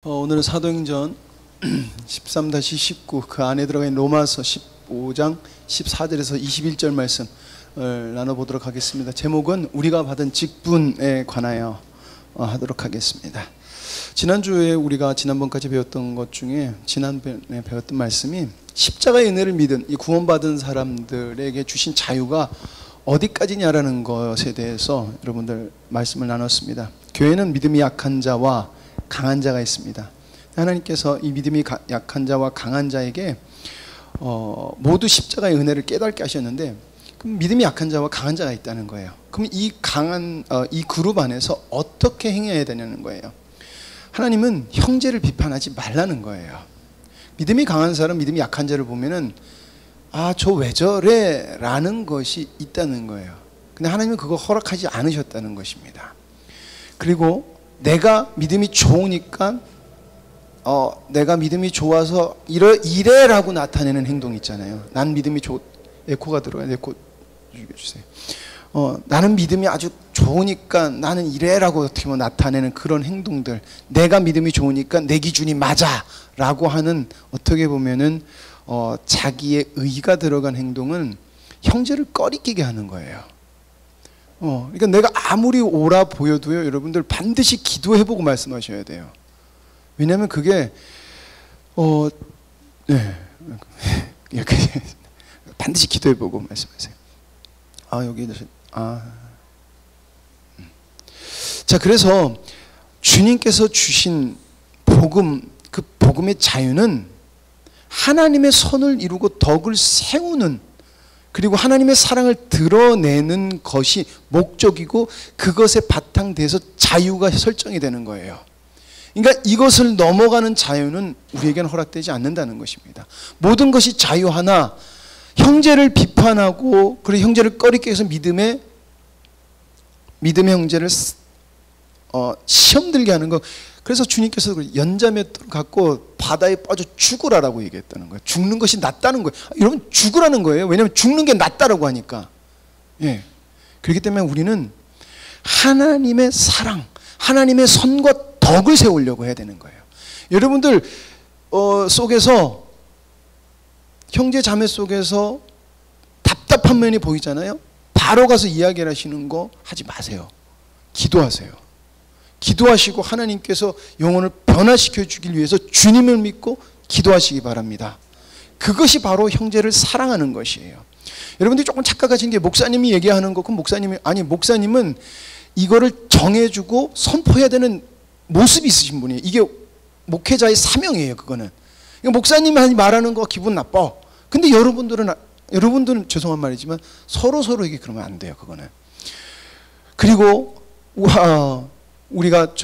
오늘은 사도행전 13-19 그 안에 들어가 있는 로마서 15장 14절에서 21절 말씀을 나눠보도록 하겠습니다. 제목은 우리가 받은 직분에 관하여 하도록 하겠습니다. 지난주에 우리가 지난번까지 배웠던 것 중에 지난번에 배웠던 말씀이 십자가의 은혜를 믿은 이 구원받은 사람들에게 주신 자유가 어디까지냐라는 것에 대해서 여러분들 말씀을 나눴습니다. 교회는 믿음이 약한 자와 강한 자가 있습니다. 하나님께서 이 믿음이 약한 자와 강한 자에게 모두 십자가의 은혜를 깨닫게 하셨는데, 그럼 믿음이 약한 자와 강한 자가 있다는 거예요. 그럼 이 강한 이 그룹 안에서 어떻게 행해야 되냐는 거예요. 하나님은 형제를 비판하지 말라는 거예요. 믿음이 강한 사람, 믿음이 약한 자를 보면은 저 왜 저래? 라는 것이 있다는 거예요. 근데 하나님은 그거 허락하지 않으셨다는 것입니다. 그리고 내가 믿음이 좋으니까 내가 믿음이 좋아서 이래라고 나타내는 행동 있잖아요. 난 믿음이 에코가 들어와요. 에코 주세요. 나는 믿음이 아주 좋으니까 나는 이래라고 어떻게 보면 나타내는 그런 행동들, 내가 믿음이 좋으니까 내 기준이 맞아 라고 하는, 어떻게 보면은 자기의 의가 들어간 행동은 형제를 꺼리끼게 하는 거예요. 그러니까 내가 아무리 옳아 보여도요, 여러분들 반드시 기도해보고 말씀하셔야 돼요. 왜냐하면 그게 반드시 기도해보고 말씀하세요. 자, 그래서 주님께서 주신 복음, 그 복음의 자유는 하나님의 선을 이루고 덕을 세우는, 그리고 하나님의 사랑을 드러내는 것이 목적이고, 그것에 바탕돼서 자유가 설정이 되는 거예요. 그러니까 이것을 넘어가는 자유는 우리에게는 허락되지 않는다는 것입니다. 모든 것이 자유하나 형제를 비판하고, 그리고 형제를 꺼리게 해서 믿음의 형제를 시험 들게 하는 거. 그래서 주님께서 연자맷돌을 갖고 바다에 빠져 죽으라라고 얘기했다는 거예요. 죽는 것이 낫다는 거예요. 여러분, 죽으라는 거예요. 왜냐하면 죽는 게 낫다라고 하니까. 그렇기 때문에 우리는 하나님의 사랑, 하나님의 선과 덕을 세우려고 해야 되는 거예요. 여러분들 속에서, 형제 자매 속에서 답답한 면이 보이잖아요. 바로 가서 이야기를 하시는 거 하지 마세요. 기도하세요. 기도하시고 하나님께서 영혼을 변화시켜 주길 위해서 주님을 믿고 기도하시기 바랍니다. 그것이 바로 형제를 사랑하는 것이에요. 여러분들이 조금 착각하신 게, 목사님이 얘기하는 거, 그럼 목사님은 이거를 정해주고 선포해야 되는 모습이 있으신 분이에요. 이게 목회자의 사명이에요. 그거는. 그러니까 목사님이 말하는 거 기분 나빠. 근데 여러분들은 죄송한 말이지만 서로에게 그러면 안 돼요. 그거는. 그리고 우리가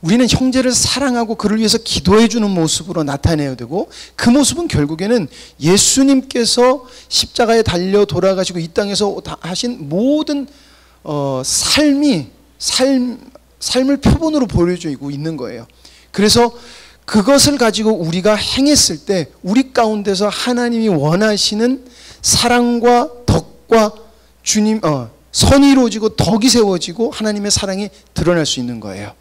우리는 형제를 사랑하고 그를 위해서 기도해주는 모습으로 나타내야 되고, 그 모습은 결국에는 예수님께서 십자가에 달려 돌아가시고 이 땅에서 하신 모든 삶을 표본으로 보여주고 있는 거예요. 그래서 그것을 가지고 우리가 행했을 때 우리 가운데서 하나님이 원하시는 사랑과 덕과 선이 이루어지고 덕이 세워지고 하나님의 사랑이 드러날 수 있는 거예요.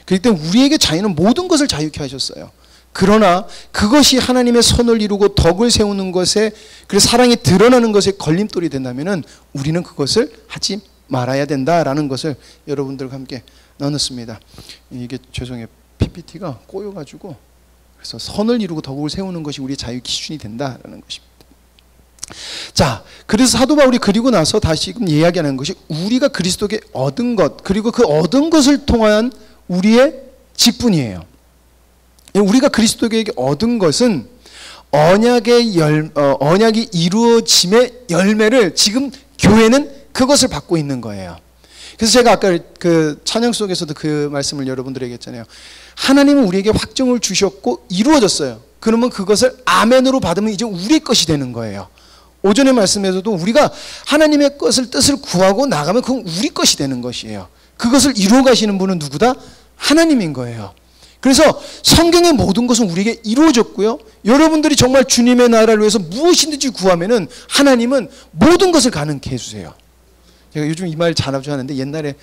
그렇기 때문에 우리에게 자유는 모든 것을 자유케 하셨어요. 그러나 그것이 하나님의 선을 이루고 덕을 세우는 것에, 그리고 사랑이 드러나는 것에 걸림돌이 된다면 우리는 그것을 하지 말아야 된다라는 것을 여러분들과 함께 나눴습니다. 이게 죄송해요. PPT가 꼬여가지고, 그래서 선을 이루고 덕을 세우는 것이 우리의 자유 기준이 된다라는 것입니다. 자, 그래서 사도 바울이 그리고 나서 다시금 이야기하는 것이 우리가 그리스도께 얻은 것, 그리고 그 얻은 것을 통한 우리의 직분이에요. 우리가 그리스도에게 얻은 것은 언약이 이루어짐의 열매를, 지금 교회는 그것을 받고 있는 거예요. 그래서 제가 아까 그 찬양 속에서도 그 말씀을 여러분들에게 했잖아요. 하나님은 우리에게 확정을 주셨고 이루어졌어요. 그러면 그것을 아멘으로 받으면 이제 우리 것이 되는 거예요. 오전의 말씀에서도 우리가 하나님의 뜻을 구하고 나가면 그건 우리 것이 되는 것이에요. 그것을 이루어 가시는 분은 누구다? 하나님인 거예요. 그래서 성경의 모든 것은 우리에게 이루어졌고요. 여러분들이 정말 주님의 나라를 위해서 무엇이든지 구하면은 하나님은 모든 것을 가능케 해주세요. 제가 요즘 이 말 자주 하는데, 옛날에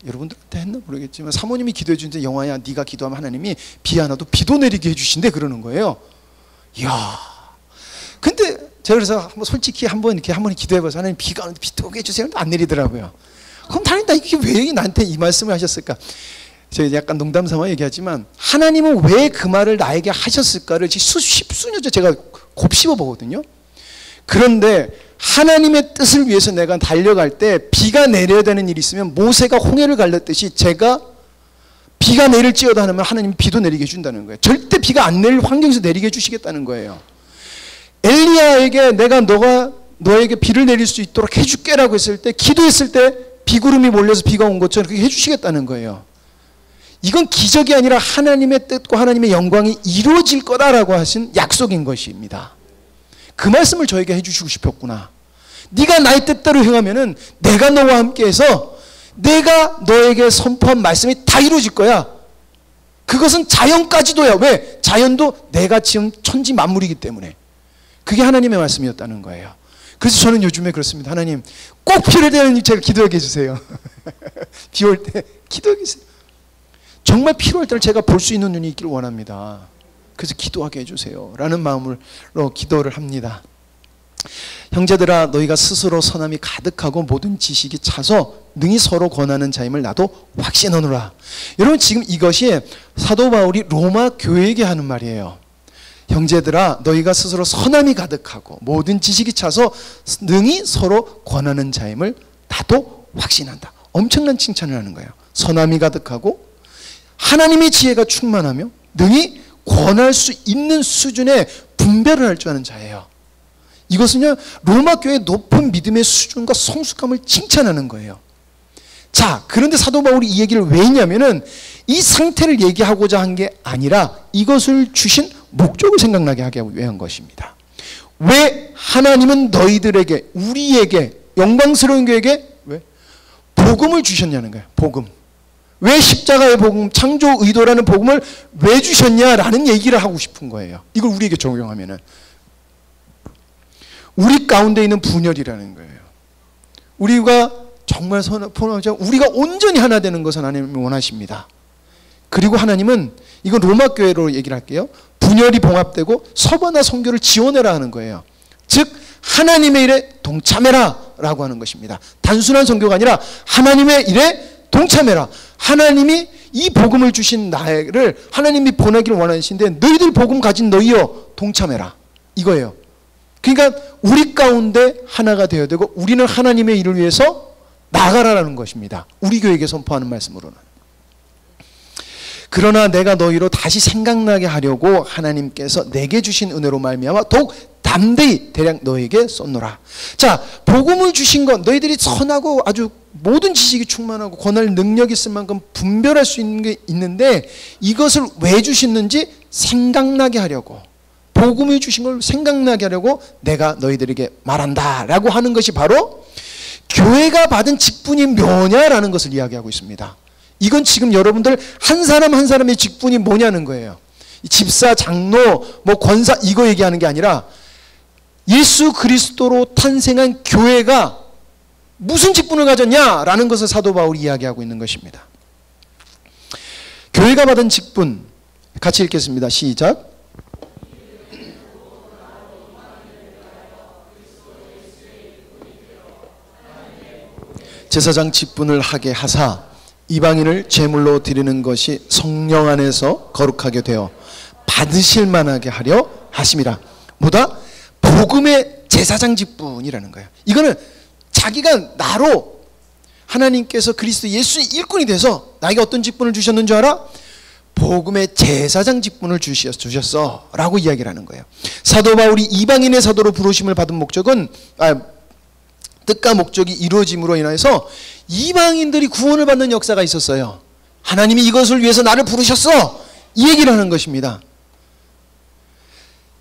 여러분들한테 했나 모르겠지만 사모님이 기도해 주는데 영화야 네가 기도하면 하나님이 비 안 와도 비도 내리게 해주신대 그러는 거예요. 이야. 근데 제가 그래서 한번 솔직히 한번 기도해봐서 하나님 비가 오는데 비도 오게 해주세요. 안 내리더라고요. 그럼 하나님 나 이게 왜 나한테 이 말씀을 하셨을까? 제가 약간 농담 삼아 얘기하지만 하나님은 왜 그 말을 나에게 하셨을까를 십수년째 제가 곱씹어 보거든요. 그런데 하나님의 뜻을 위해서 내가 달려갈 때 비가 내려야 되는 일이 있으면 모세가 홍해를 갈랐듯이 제가 비가 내릴지어다 하면 하나님이 비도 내리게 해준다는 거예요. 절대 비가 안 내릴 환경에서 내리게 해주시겠다는 거예요. 엘리야에게 내가 너에게 비를 내릴 수 있도록 해줄게라고 했을 때 기도했을 때 비구름이 몰려서 비가 온 것처럼 그렇게 해주시겠다는 거예요. 이건 기적이 아니라 하나님의 뜻과 하나님의 영광이 이루어질 거다라고 하신 약속인 것입니다. 그 말씀을 저에게 해주시고 싶었구나. 네가 나의 뜻대로 행하면은 내가 너와 함께해서 내가 너에게 선포한 말씀이 다 이루어질 거야. 그것은 자연까지도야. 왜? 자연도 내가 지은 천지 만물이기 때문에. 그게 하나님의 말씀이었다는 거예요. 그래서 저는 요즘에 그렇습니다. 하나님 꼭 비를 대는 제가 기도하게 해주세요. 비 올 때 기도하게 해주세요. 정말 필요할 때를 제가 볼 수 있는 눈이 있기를 원합니다. 그래서 기도하게 해주세요 라는 마음으로 기도를 합니다. 형제들아 너희가 스스로 선함이 가득하고 모든 지식이 차서 능히 서로 권하는 자임을 나도 확신하노라. 여러분 지금 이것이 사도 바울이 로마 교회에게 하는 말이에요. 형제들아 너희가 스스로 선함이 가득하고 모든 지식이 차서 능히 서로 권하는 자임을 나도 확신한다. 엄청난 칭찬을 하는 거예요. 선함이 가득하고 하나님의 지혜가 충만하며 능히 권할 수 있는 수준의 분별을 할 줄 아는 자예요. 이것은요 로마 교회의 높은 믿음의 수준과 성숙함을 칭찬하는 거예요. 자, 그런데 사도 바울이 이 얘기를 왜 했냐면은 이 상태를 얘기하고자 한 게 아니라 이것을 주신 목적을 생각나게 하기 위해 한 것입니다. 왜 하나님은 너희들에게 우리에게 영광스러운 교회에게 왜? 복음을 주셨냐는 거예요. 복음. 왜 십자가의 복음, 창조 의도라는 복음을 왜 주셨냐라는 얘기를 하고 싶은 거예요. 이걸 우리에게 적용하면은 우리 가운데 있는 분열이라는 거예요. 우리가 정말 우리가 온전히 하나 되는 것을 하나님이 원하십니다. 그리고 하나님은 이건 로마 교회로 얘기를 할게요. 분열이 봉합되고 서바나 선교를 지원해라 하는 거예요. 즉 하나님의 일에 동참해라 라고 하는 것입니다. 단순한 선교가 아니라 하나님의 일에 동참해라. 하나님이 이 복음을 주신 나를 하나님이 보내기를 원하시는데 너희들 복음 가진 너희여 동참해라. 이거예요. 그러니까 우리 가운데 하나가 되어야 되고 우리는 하나님의 일을 위해서 나가라라는 것입니다. 우리 교회에게 선포하는 말씀으로는. 그러나 내가 너희로 다시 생각나게 하려고 하나님께서 내게 주신 은혜로 말미암아 더욱 담대히 대략 너에게 쏟노라. 자, 복음을 주신 건 너희들이 선하고 아주 모든 지식이 충만하고 권할 능력이 있을 만큼 분별할 수 있는 게 있는데 이것을 왜 주셨는지 생각나게 하려고, 복음을 주신 걸 생각나게 하려고 내가 너희들에게 말한다 라고 하는 것이 바로 교회가 받은 직분이 뭐냐라는 것을 이야기하고 있습니다. 이건 지금 여러분들 한 사람 한 사람의 직분이 뭐냐는 거예요. 집사, 장로, 권사 이거 얘기하는 게 아니라 예수 그리스도로 탄생한 교회가 무슨 직분을 가졌냐라는 것을 사도 바울이 이야기하고 있는 것입니다. 교회가 받은 직분 같이 읽겠습니다. 시작. 제사장 직분을 하게 하사 이방인을 제물로 드리는 것이 성령 안에서 거룩하게 되어 받으실 만하게 하려 하심이라. 뭐다? 복음의 제사장 직분이라는 거예요. 이거는 자기가 나로 하나님께서 그리스도 예수의 일꾼이 돼서 나에게 어떤 직분을 주셨는 줄 알아? 복음의 제사장 직분을 주셨어 라고 이야기를 하는 거예요. 사도 바울이 이방인의 사도로 부르심을 받은 목적은 뜻과 목적이 이루어짐으로 인해서 이방인들이 구원을 받는 역사가 있었어요. 하나님이 이것을 위해서 나를 부르셨어 이 얘기를 하는 것입니다.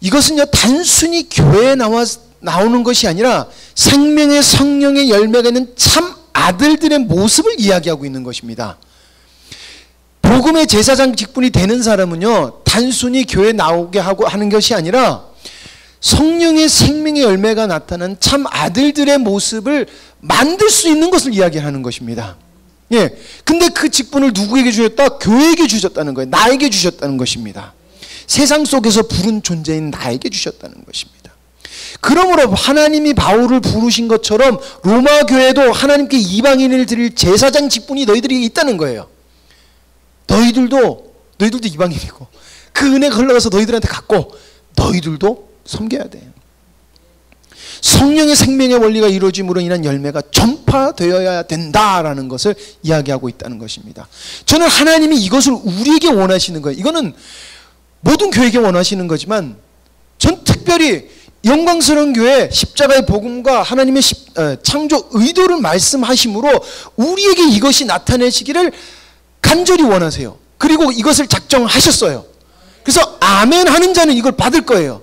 이것은요 단순히 교회에 나오는 것이 아니라 생명의 성령의 열매가 있는 참 아들들의 모습을 이야기하고 있는 것입니다. 복음의 제사장 직분이 되는 사람은요 단순히 교회에 나오게 하는 것이 아니라 성령의 생명의 열매가 나타난 참 아들들의 모습을 만들 수 있는 것을 이야기하는 것입니다. 예. 근데 그 직분을 누구에게 주셨다? 교회에게 주셨다는 거예요. 나에게 주셨다는 것입니다. 세상 속에서 부른 존재인 나에게 주셨다는 것입니다. 그러므로 하나님이 바울을 부르신 것처럼 로마 교회도 하나님께 이방인을 드릴 제사장 직분이 너희들에게 있다는 거예요. 너희들도 이방인이고 그 은혜가 흘러가서 너희들한테 갔고 너희들도 섬겨야 돼요. 성령의 생명의 원리가 이루어짐으로 인한 열매가 전파되어야 된다라는 것을 이야기하고 있다는 것입니다. 저는 하나님이 이것을 우리에게 원하시는 거예요. 이거는 모든 교회에게 원하시는 거지만 전 특별히 영광스러운 교회 십자가의 복음과 하나님의 창조 의도를 말씀하심으로 우리에게 이것이 나타내시기를 간절히 원하세요. 그리고 이것을 작정하셨어요. 그래서 아멘 하는 자는 이걸 받을 거예요.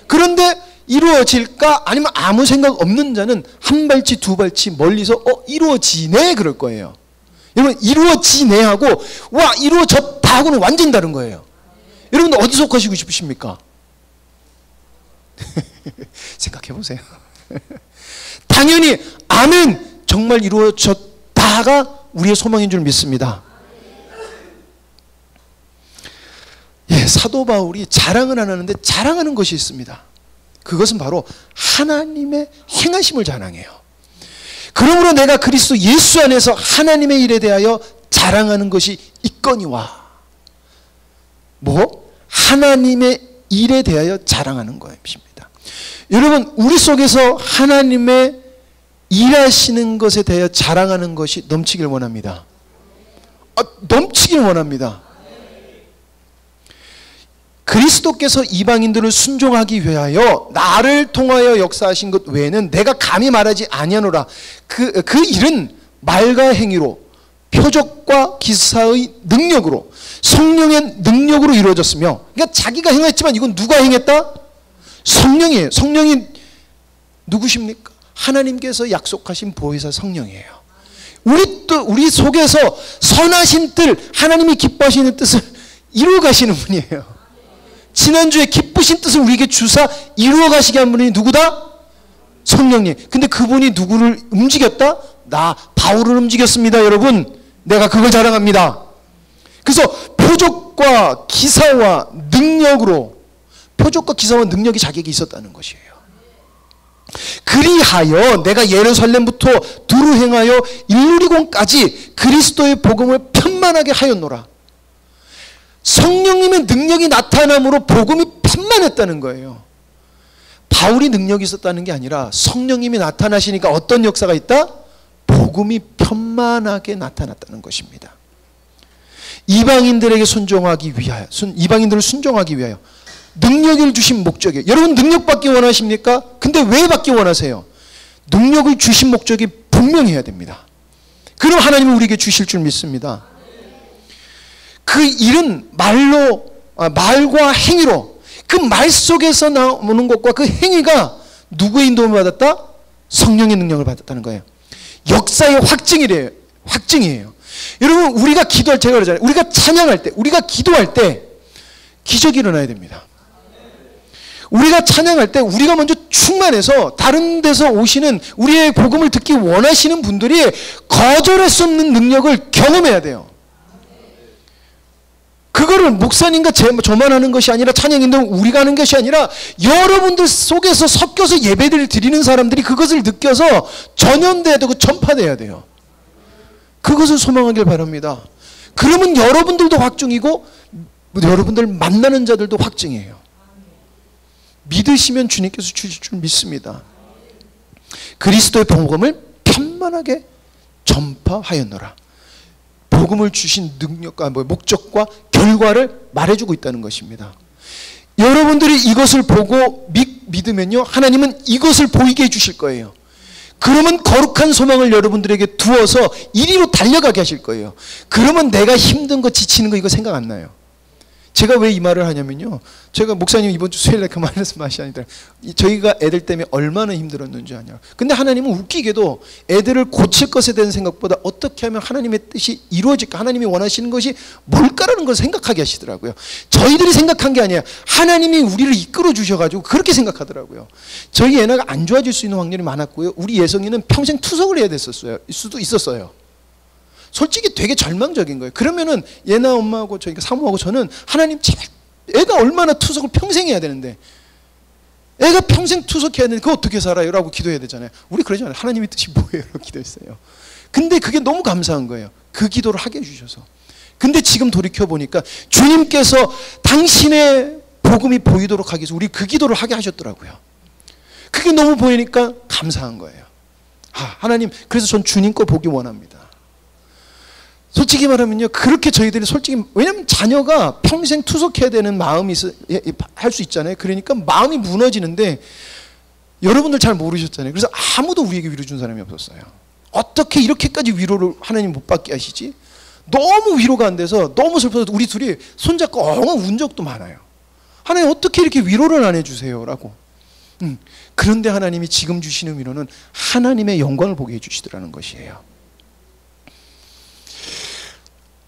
그런데 이루어질까? 아니면 아무 생각 없는 자는 한 발치 두 발치 멀리서 이루어지네 그럴 거예요. 여러분 이루어지네 하고 와 이루어졌다 하고는 완전히 다른 거예요. 여러분들 어디 속하시고 싶으십니까? 생각해 보세요. 당연히 아멘 정말 이루어졌다가 우리의 소망인 줄 믿습니다. 예, 사도 바울이 자랑은 안 하는데 자랑하는 것이 있습니다. 그것은 바로 하나님의 행하심을 자랑해요. 그러므로 내가 그리스도 예수 안에서 하나님의 일에 대하여 자랑하는 것이 있거니와 하나님의 일에 대하여 자랑하는 것입니다. 여러분 우리 속에서 하나님의 일하시는 것에 대하여 자랑하는 것이 넘치길 원합니다. 넘치길 원합니다. 그리스도께서 이방인들을 순종하기 위하여 나를 통하여 역사하신 것 외에는 내가 감히 말하지 아니하노라. 그 일은 말과 행위로 표적과 기사의 능력으로 성령의 능력으로 이루어졌으며 그러니까 자기가 행했지만 이건 누가 행했다? 성령이에요. 성령이 누구십니까? 하나님께서 약속하신 보혜사 성령이에요. 우리 속에서 선하신 뜻 하나님이 기뻐하시는 뜻을 이루어 가시는 분이에요. 지난주에 기쁘신 뜻을 우리에게 주사 이루어 가시게 한 분이 누구다? 성령님. 근데 그분이 누구를 움직였다? 나 바울을 움직였습니다. 여러분 내가 그걸 자랑합니다. 그래서 표적과 기사와 능력으로 표적과 기사와 능력이 자기에게 있었다는 것이에요. 그리하여 내가 예루살렘부터 두루 행하여 일루리곤까지 그리스도의 복음을 편만하게 하였노라. 성령님의 능력이 나타남으로 복음이 편만했다는 거예요. 바울이 능력이 있었다는 게 아니라 성령님이 나타나시니까 어떤 역사가 있다? 복음이 편만하게 나타났다는 것입니다. 이방인들에게 순종하기 위하여, 이방인들을 순종하기 위하여 능력을 주신 목적이에요. 여러분 능력 받기 원하십니까? 근데 왜 받기 원하세요? 능력을 주신 목적이 분명해야 됩니다. 그럼 하나님은 우리에게 주실 줄 믿습니다. 그 일은 말과 행위로 그 말 속에서 나오는 것과 그 행위가 누구의 인도움을 받았다? 성령의 능력을 받았다는 거예요. 역사의 확증이에요. 여러분 우리가 기도할 제가 그러잖아요. 우리가 찬양할 때 우리가 기도할 때 기적이 일어나야 됩니다. 우리가 찬양할 때 우리가 먼저 충만해서 다른 데서 오시는 우리의 복음을 듣기 원하시는 분들이 거절할 수 없는 능력을 경험해야 돼요. 그거를 목사님과 저만 하는 것이 아니라 찬양인들 우리가 하는 것이 아니라 여러분들 속에서 섞여서 예배를 드리는 사람들이 그것을 느껴서 전염돼야 되고 전파돼야 돼요. 그것을 소망하길 바랍니다. 그러면 여러분들도 확증이고 여러분들 만나는 자들도 확증이에요. 믿으시면 주님께서 주실 줄 믿습니다. 그리스도의 복음을 편만하게 전파하였노라. 복음을 주신 능력과 목적과 결과를 말해주고 있다는 것입니다. 여러분들이 이것을 보고 믿으면요 하나님은 이것을 보이게 해주실 거예요. 그러면 거룩한 소망을 여러분들에게 두어서 이리로 달려가게 하실 거예요. 그러면 내가 힘든 거 지치는 거 이거 생각 안 나요. 제가 왜 이 말을 하냐면요, 제가 목사님 이번 주 수요일에 그 말씀 하시니까 저희가 애들 때문에 얼마나 힘들었는지 아냐. 근데 하나님은 웃기게도 애들을 고칠 것에 대한 생각보다 어떻게 하면 하나님의 뜻이 이루어질까, 하나님이 원하시는 것이 뭘까라는 걸 생각하게 하시더라고요. 저희들이 생각한 게 아니에요. 하나님이 우리를 이끌어 주셔가지고 그렇게 생각하더라고요. 저희 애나가 안 좋아질 수 있는 확률이 많았고요. 우리 예성이는 평생 투석을 해야 됐었어요. 수도 있었어요. 솔직히 되게 절망적인 거예요. 그러면은 얘나 엄마하고 저희가 사모하고 저는 하나님 제발 애가 얼마나 투석을 평생 해야 되는데 애가 평생 투석해야 되는데 그거 어떻게 살아요? 라고 기도해야 되잖아요. 우리 그러지 않아요. 하나님의 뜻이 뭐예요? 라고 기도했어요. 근데 그게 너무 감사한 거예요. 그 기도를 하게 해주셔서. 근데 지금 돌이켜보니까 주님께서 당신의 복음이 보이도록 하기 위해서 우리 그 기도를 하게 하셨더라고요. 그게 너무 보이니까 감사한 거예요. 하나님, 그래서 전 주님 거 보기 원합니다. 솔직히 말하면요, 그렇게 저희들이 솔직히, 왜냐면 자녀가 평생 투석해야 되는 마음이 할 수 있잖아요. 그러니까 마음이 무너지는데 여러분들 잘 모르셨잖아요. 그래서 아무도 우리에게 위로 준 사람이 없었어요. 어떻게 이렇게까지 위로를 하나님 못 받게 하시지? 너무 위로가 안 돼서 너무 슬퍼서 우리 둘이 손잡고 엉엉 운 적도 많아요. 하나님 어떻게 이렇게 위로를 안 해주세요? 라고. 그런데 하나님이 지금 주시는 위로는 하나님의 영광을 보게 해주시더라는 것이에요.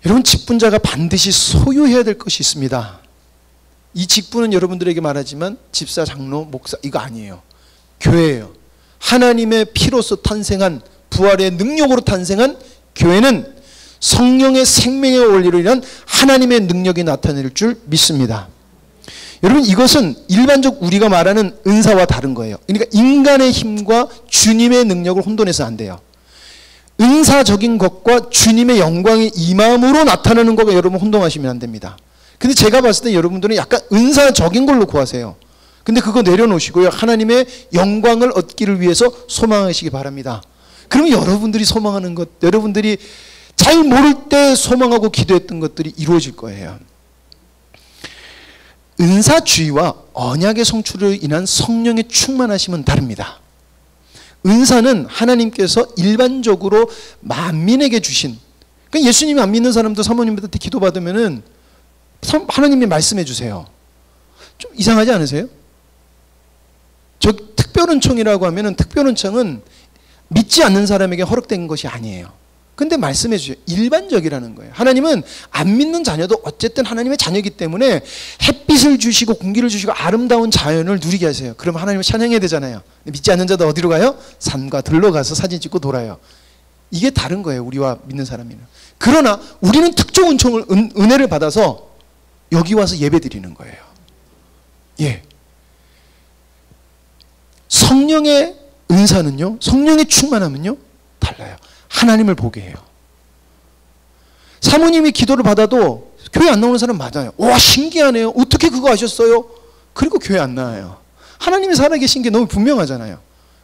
여러분, 직분자가 반드시 소유해야 될 것이 있습니다. 이 직분은 여러분들에게 말하지만 집사, 장로, 목사 이거 아니에요. 교회예요. 하나님의 피로서 탄생한, 부활의 능력으로 탄생한 교회는 성령의 생명의 원리로 인한 하나님의 능력이 나타낼 줄 믿습니다. 여러분, 이것은 일반적 우리가 말하는 은사와 다른 거예요. 그러니까 인간의 힘과 주님의 능력을 혼돈해서 안 돼요. 은사적인 것과 주님의 영광이 임함으로 나타나는 것과 여러분 혼동하시면 안 됩니다. 근데 제가 봤을 때 여러분들은 약간 은사적인 걸로 구하세요. 근데 그거 내려놓으시고요, 하나님의 영광을 얻기를 위해서 소망하시기 바랍니다. 그러면 여러분들이 소망하는 것, 여러분들이 잘 모를 때 소망하고 기도했던 것들이 이루어질 거예요. 은사주의와 언약의 성취로 인한 성령의 충만하심은 다릅니다. 은사는 하나님께서 일반적으로 만민에게 주신, 그러니까 예수님이 안 믿는 사람도 사모님한테 기도받으면은 하나님이 말씀해 주세요. 좀 이상하지 않으세요? 저 특별은총이라고 하면은 특별은총은 믿지 않는 사람에게 허락된 것이 아니에요. 근데 말씀해 주세요. 일반적이라는 거예요. 하나님은 안 믿는 자녀도 어쨌든 하나님의 자녀이기 때문에 햇빛을 주시고 공기를 주시고 아름다운 자연을 누리게 하세요. 그러면 하나님을 찬양해야 되잖아요. 믿지 않는 자도 어디로 가요? 산과 들로 가서 사진 찍고 돌아요. 이게 다른 거예요. 우리와 믿는 사람이는. 그러나 우리는 특정 은총을, 은혜를 받아서 여기 와서 예배 드리는 거예요. 예. 성령의 은사는요, 성령의 충만함은요, 달라요. 하나님을 보게 해요. 사모님이 기도를 받아도 교회 안 나오는 사람 맞아요. 와, 신기하네요. 어떻게 그거 아셨어요? 그리고 교회 안 나와요. 하나님이 살아계신 게 너무 분명하잖아요.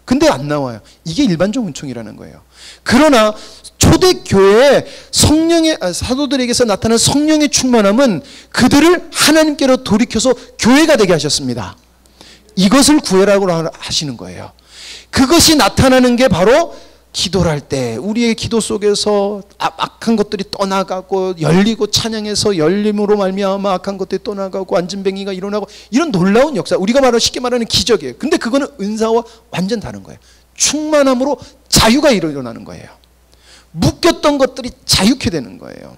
근데 안 나와요. 이게 일반적 은총이라는 거예요. 그러나 초대교회의 성령의, 사도들에게서 나타난 성령의 충만함은 그들을 하나님께로 돌이켜서 교회가 되게 하셨습니다. 이것을 구해라고 하시는 거예요. 그것이 나타나는 게 바로 기도를 할 때 우리의 기도 속에서 악한 것들이 떠나가고 열리고 찬양해서 열림으로 말미암아 악한 것들이 떠나가고 안진뱅이가 일어나고 이런 놀라운 역사, 우리가 쉽게 말하는 기적이에요. 근데 그거는 은사와 완전 다른 거예요. 충만함으로 자유가 일어나는 거예요. 묶였던 것들이 자유케 되는 거예요.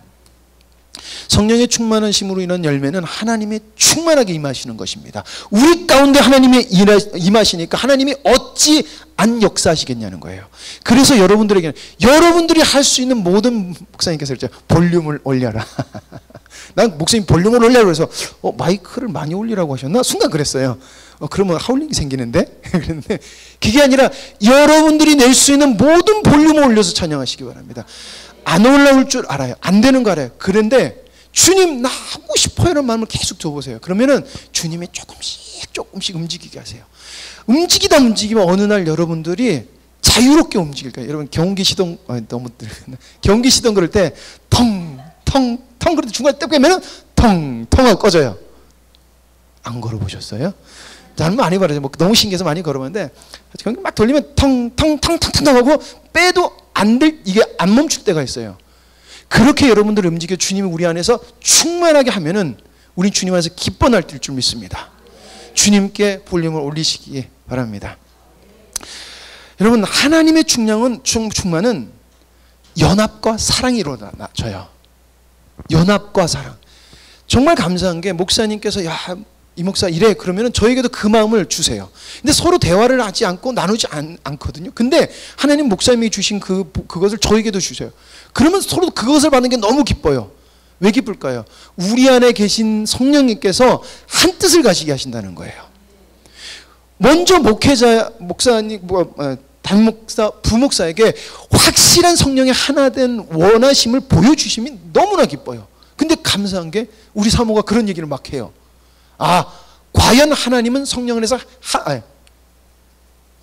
성령의 충만하심으로 인한 열매는 하나님의 충만하게 임하시는 것입니다. 우리 가운데 하나님이 임하시니까 하나님이 어찌 안 역사하시겠냐는 거예요. 그래서 여러분들에게는 여러분들이 할 수 있는 모든, 목사님께서 그랬죠, 볼륨을 올려라. 난 목사님 볼륨을 올려라 그래서 마이크를 많이 올리라고 하셨나? 순간 그랬어요. 그러면 하울링이 생기는데? 그런데 그게 아니라 여러분들이 낼 수 있는 모든 볼륨을 올려서 찬양하시기 바랍니다. 안 올라올 줄 알아요. 안 되는 거 알아요. 그런데 주님 나 하고 싶어요 라는 마음을 계속 줘보세요. 그러면은 주님이 조금씩 움직이게 하세요. 움직이면 어느 날 여러분들이 자유롭게 움직일 거예요. 여러분 경운기 시동, 경운기 시동 그럴 때 텅텅 그럴 때 중간에 떼고 하면은 텅텅 하고 꺼져요. 안 걸어보셨어요? 저는 많이 걸어요. 너무 신기해서 많이 걸어봤는데 경운기 막 돌리면 텅텅 하고 빼도 이게 안 멈출 때가 있어요. 그렇게 여러분들 움직여 주님이 우리 안에서 충만하게 하면은 우리 주님 안에서 기뻐 날뛸 줄 믿습니다. 주님께 볼륨을 올리시기 바랍니다. 여러분, 하나님의 충만은 연합과 사랑이 일어나져요. 연합과 사랑. 정말 감사한 게 목사님께서 이 목사 이래. 그러면 저에게도 그 마음을 주세요. 근데 서로 대화를 하지 않고 나누지 않거든요. 근데 하나님 목사님이 주신 그것을 저에게도 주세요. 그러면 서로 그것을 받는 게 너무 기뻐요. 왜 기쁠까요? 우리 안에 계신 성령님께서 한 뜻을 가시게 하신다는 거예요. 먼저 목회자, 목사님, 단목사, 부목사에게 확실한 성령의 하나된 원하심을 보여주시면 너무나 기뻐요. 근데 감사한 게 우리 사모가 그런 얘기를 막 해요. 아, 과연 하나님은 성령 안에서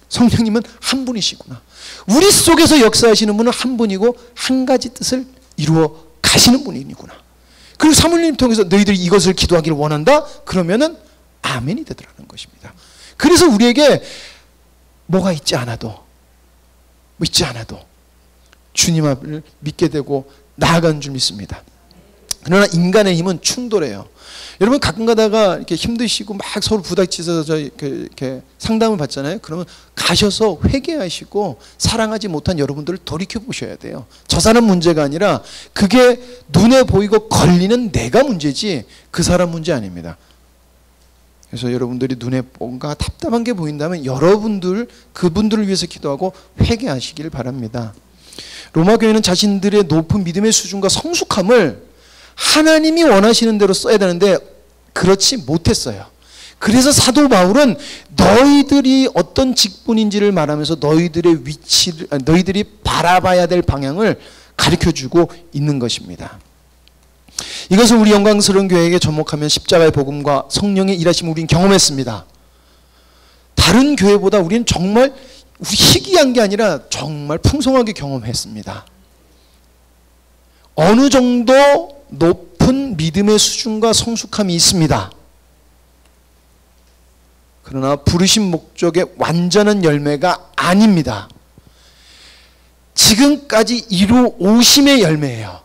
성령님은 한 분이시구나. 우리 속에서 역사하시는 분은 한 분이고 한 가지 뜻을 이루어 가시는 분이구나. 그리고 사모님 통해서 너희들이 이것을 기도하기를 원한다? 그러면은 아멘이 되더라는 것입니다. 그래서 우리에게 뭐가 있지 않아도 주님 앞을 믿게 되고 나아가는 줄 믿습니다. 그러나 인간의 힘은 충돌해요. 여러분 가끔 가다가 이렇게 힘드시고 막 서로 부닥치셔서 이렇게 상담을 받잖아요. 그러면 가셔서 회개하시고 사랑하지 못한 여러분들을 돌이켜 보셔야 돼요. 저 사람 문제가 아니라 그게 눈에 보이고 걸리는 내가 문제지 그 사람 문제 아닙니다. 그래서 여러분들이 눈에 뭔가 답답한 게 보인다면 그분들을 위해서 기도하고 회개하시길 바랍니다. 로마 교회는 자신들의 높은 믿음의 수준과 성숙함을 하나님이 원하시는 대로 써야 되는데 그렇지 못했어요. 그래서 사도 바울은 너희들이 어떤 직분인지를 말하면서 너희들의 위치를, 너희들이 바라봐야 될 방향을 가르쳐주고 있는 것입니다. 이것을 우리 영광스러운 교회에게 접목하면 십자가의 복음과 성령의 일하심을 우리는 경험했습니다. 다른 교회보다 우리는 정말 희귀한 게 아니라 정말 풍성하게 경험했습니다. 어느 정도 높은 믿음의 수준과 성숙함이 있습니다. 그러나 부르신 목적의 완전한 열매가 아닙니다. 지금까지 이루어오심의 열매예요.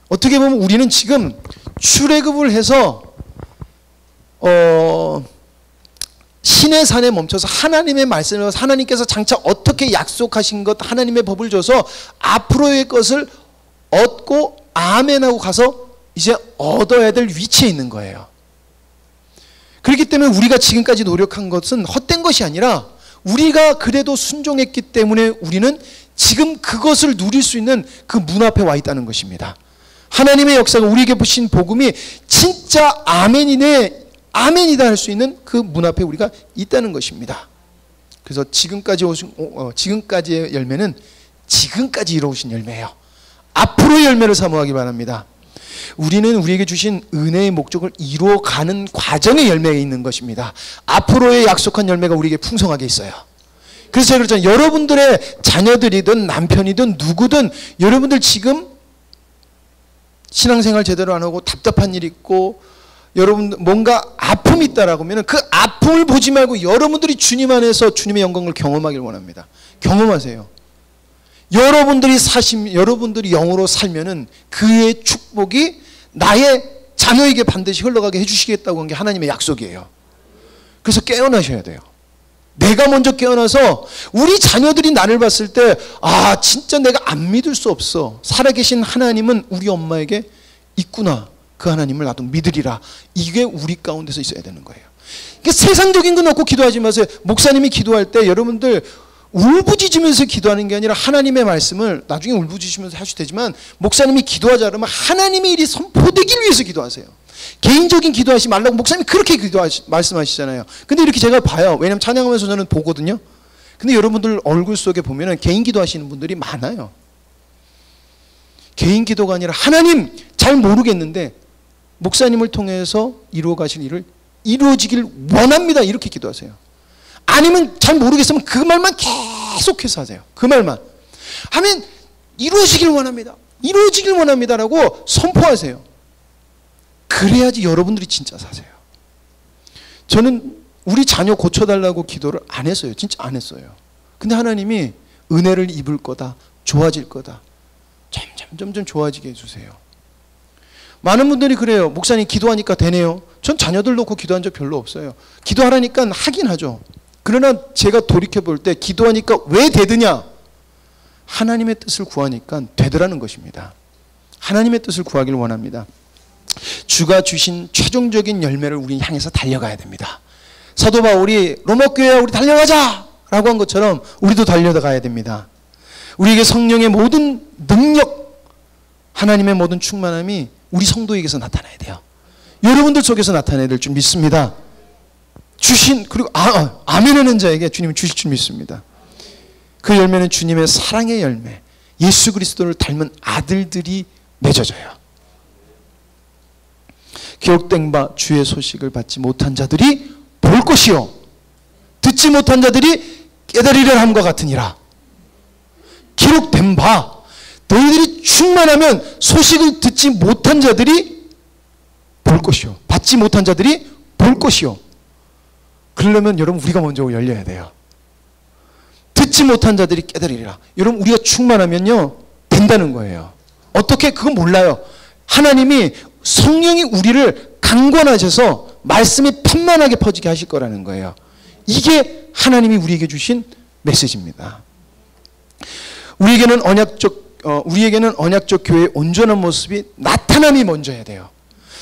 어떻게 보면 우리는 지금 출애굽을 해서 신의 산에 멈춰서 하나님의 말씀을 하나님께서 장차 어떻게 약속하신 것 하나님의 법을 줘서 앞으로의 것을 얻고 아멘하고 가서 이제 얻어야 될 위치에 있는 거예요. 그렇기 때문에 우리가 지금까지 노력한 것은 헛된 것이 아니라 우리가 그래도 순종했기 때문에 우리는 지금 그것을 누릴 수 있는 그 문 앞에 와 있다는 것입니다. 하나님의 역사가 우리에게 부신 복음이 진짜 아멘이네, 아멘이다 할 수 있는 그 문 앞에 우리가 있다는 것입니다. 그래서 지금까지의 열매는 지금까지 이루어오신 열매예요. 앞으로의 열매를 사모하기 바랍니다. 우리는 우리에게 주신 은혜의 목적을 이루어가는 과정의 열매가 있는 것입니다. 앞으로의 약속한 열매가 우리에게 풍성하게 있어요. 그래서 제가 그랬잖아요. 여러분들의 자녀들이든 남편이든 누구든 여러분들 지금 신앙생활 제대로 안 하고 답답한 일 있고 여러분 뭔가 아픔이 있다라고 하면 그 아픔을 보지 말고 여러분들이 주님 안에서 주님의 영광을 경험하길 원합니다. 경험하세요. 여러분들이 영으로 살면은 그의 축복이 나의 자녀에게 반드시 흘러가게 해주시겠다고 한 게 하나님의 약속이에요. 그래서 깨어나셔야 돼요. 내가 먼저 깨어나서 우리 자녀들이 나를 봤을 때 아 진짜 내가 안 믿을 수 없어. 살아계신 하나님은 우리 엄마에게 있구나. 그 하나님을 나도 믿으리라. 이게 우리 가운데서 있어야 되는 거예요. 그러니까 세상적인 거 놓고 기도하지 마세요. 목사님이 기도할 때 여러분들 울부짖으면서 기도하는 게 아니라 하나님의 말씀을 나중에 울부짖으면서 하셔도 되지만 목사님이 기도하자 그러면 하나님의 일이 선포되기 위해서 기도하세요. 개인적인 기도하지 말라고 목사님이 그렇게 말씀하시잖아요. 근데 이렇게 제가 봐요. 왜냐면 찬양하면서 저는 보거든요. 근데 여러분들 얼굴 속에 보면은 개인 기도하시는 분들이 많아요. 개인 기도가 아니라 하나님 잘 모르겠는데 목사님을 통해서 이루어가실 일을 이루어지길 원합니다. 이렇게 기도하세요. 아니면 잘 모르겠으면 그 말만 계속해서 하세요. 그 말만 하면 이루어지길 원합니다. 이루어지길 원합니다라고 선포하세요. 그래야지 여러분들이 진짜 사세요. 저는 우리 자녀 고쳐달라고 기도를 안 했어요. 진짜 안 했어요. 근데 하나님이 은혜를 입을 거다. 좋아질 거다. 점점 좋아지게 해주세요. 많은 분들이 그래요. 목사님 기도하니까 되네요. 전 자녀들 놓고 기도한 적 별로 없어요. 기도하라니까 하긴 하죠. 그러나 제가 돌이켜볼 때 기도하니까 왜 되느냐? 하나님의 뜻을 구하니까 되더라는 것입니다. 하나님의 뜻을 구하기를 원합니다. 주가 주신 최종적인 열매를 우리 향해서 달려가야 됩니다. 사도 바울이 로마 교회야 우리 달려가자 라고 한 것처럼 우리도 달려가야 됩니다. 우리에게 성령의 모든 능력, 하나님의 모든 충만함이 우리 성도에게서 나타나야 돼요. 여러분들 속에서 나타나야 될 줄 믿습니다. 그리고 아멘하는 자에게 주님은 주실 줄 믿습니다. 그 열매는 주님의 사랑의 열매, 예수 그리스도를 닮은 아들들이 맺어져요. 기록된 바 주의 소식을 받지 못한 자들이 볼 것이요 듣지 못한 자들이 깨달으려 함과 같으니라. 기록된 바 너희들이 충만하면 소식을 듣지 못한 자들이 볼 것이요 받지 못한 자들이 볼 것이요. 그러려면 여러분 우리가 먼저 열려야 돼요. 듣지 못한 자들이 깨달으리라. 여러분 우리가 충만하면요 된다는 거예요. 어떻게? 그건 몰라요. 하나님이 성령이 우리를 강권하셔서 말씀이 편만하게 퍼지게 하실 거라는 거예요. 이게 하나님이 우리에게 주신 메시지입니다. 우리에게는 언약적 교회의 온전한 모습이 나타남이 먼저야 돼요.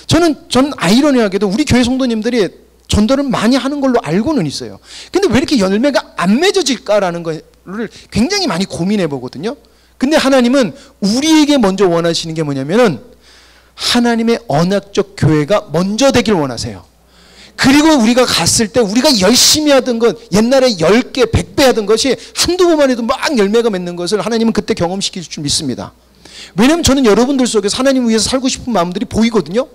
전 아이러니하게도 우리 교회 성도님들이 전도를 많이 하는 걸로 알고는 있어요. 근데 왜 이렇게 열매가 안 맺어질까라는 거를 굉장히 많이 고민해 보거든요. 근데 하나님은 우리에게 먼저 원하시는 게 뭐냐면은 하나님의 언약적 교회가 먼저 되길 원하세요. 그리고 우리가 갔을 때 우리가 열심히 하던 것, 옛날에 10개, 100배 하던 것이 한두 번만 해도 막 열매가 맺는 것을 하나님은 그때 경험시킬 줄 믿습니다. 왜냐하면 저는 여러분들 속에서 하나님 위해서 살고 싶은 마음들이 보이거든요.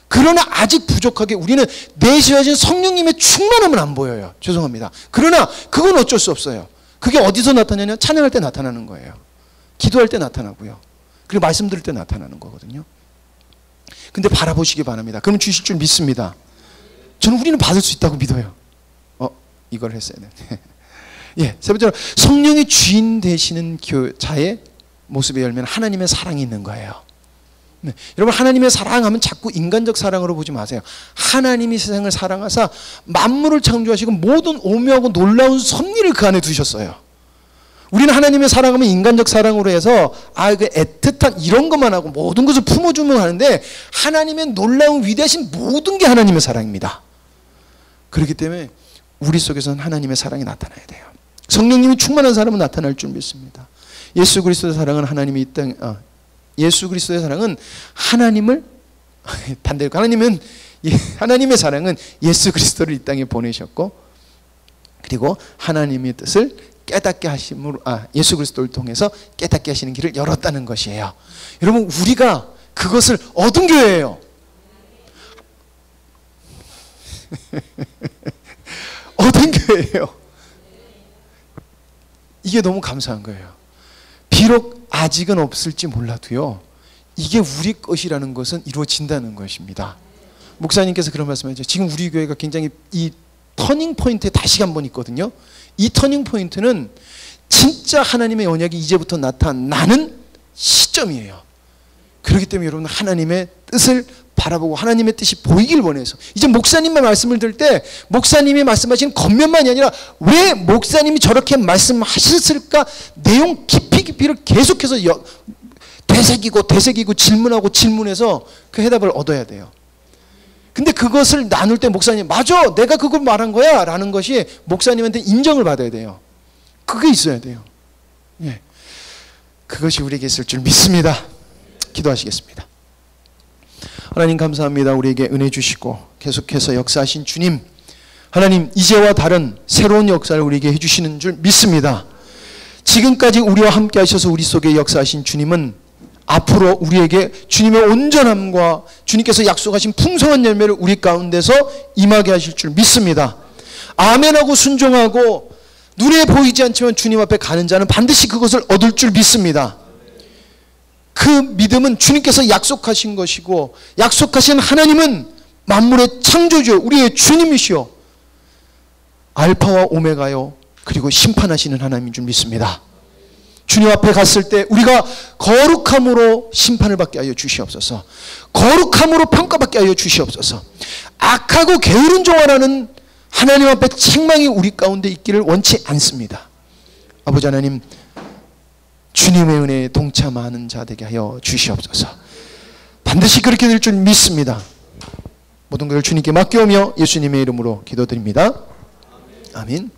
그러나 아직 부족하게 우리는 내주어진 성령님의 충만함은 안 보여요. 죄송합니다. 그러나 그건 어쩔 수 없어요. 그게 어디서 나타나냐? 찬양할 때 나타나는 거예요. 기도할 때 나타나고요. 그리고 말씀 들을 때 나타나는 거거든요. 근데 바라보시기 바랍니다. 그럼 주실 줄 믿습니다. 저는 우리는 받을 수 있다고 믿어요. 이걸 했어야 돼. 예, 세 번째로 성령이 주인 되시는 자의 모습의 열매는 하나님의 사랑이 있는 거예요. 네. 여러분 하나님의 사랑하면 자꾸 인간적 사랑으로 보지 마세요. 하나님이 세상을 사랑하사 만물을 창조하시고 모든 오묘하고 놀라운 섭리를 그 안에 두셨어요. 우리는 하나님의 사랑하면 인간적 사랑으로 해서 그 애틋한 이런 것만 하고 모든 것을 품어주면 하는데 하나님의 놀라운 위대하신 모든 게 하나님의 사랑입니다. 그렇기 때문에 우리 속에서는 하나님의 사랑이 나타나야 돼요. 성령님이 충만한 사람은 나타날 줄 믿습니다. 예수 그리스도의 사랑은 예수 그리스도의 사랑은 하나님을 반대로 하나님의 사랑은 예수 그리스도를 이 땅에 보내셨고 그리고 하나님의 뜻을 깨닫게 하심으로 예수 그리스도를 통해서 깨닫게 하시는 길을 열었다는 것이에요. 여러분 우리가 그것을 얻은 교회예요. 얻은 교회예요. 이게 너무 감사한 거예요. 비록 아직은 없을지 몰라도요 이게 우리 것이라는 것은 이루어진다는 것입니다. 목사님께서 그런 말씀하셨죠. 지금 우리 교회가 굉장히 이 터닝 포인트에 다시 한 번 있거든요. 이 터닝 포인트는 진짜 하나님의 언약이 이제부터 나타나는 시점이에요. 그렇기 때문에 여러분 하나님의 뜻을 바라보고 하나님의 뜻이 보이길 원해서 이제 목사님만 말씀을 들을 때 목사님이 말씀하신 겉면만이 아니라 왜 목사님이 저렇게 말씀하셨을까 내용 깊이를 계속해서 되새기고 질문하고 질문해서 그 해답을 얻어야 돼요. 근데 그것을 나눌 때 목사님 맞아 내가 그걸 말한 거야 라는 것이 목사님한테 인정을 받아야 돼요. 그게 있어야 돼요. 예. 그것이 우리에게 있을 줄 믿습니다. 기도하시겠습니다. 하나님 감사합니다. 우리에게 은혜 주시고 계속해서 역사하신 주님 하나님 이제와 다른 새로운 역사를 우리에게 해주시는 줄 믿습니다. 지금까지 우리와 함께 하셔서 우리 속에 역사하신 주님은 앞으로 우리에게 주님의 온전함과 주님께서 약속하신 풍성한 열매를 우리 가운데서 임하게 하실 줄 믿습니다. 아멘하고 순종하고 눈에 보이지 않지만 주님 앞에 가는 자는 반드시 그것을 얻을 줄 믿습니다. 그 믿음은 주님께서 약속하신 것이고 약속하신 하나님은 만물의 창조주 우리의 주님이시오 알파와 오메가요 그리고 심판하시는 하나님인 줄 믿습니다. 주님 앞에 갔을 때 우리가 거룩함으로 심판을 받게 하여 주시옵소서. 거룩함으로 평가받게 하여 주시옵소서. 악하고 게으른 종아라는 하나님 앞에 책망이 우리 가운데 있기를 원치 않습니다. 아버지 하나님 주님의 은혜에 동참하는 자 되게 하여 주시옵소서. 반드시 그렇게 될 줄 믿습니다. 모든 것을 주님께 맡겨오며 예수님의 이름으로 기도드립니다. 아멘.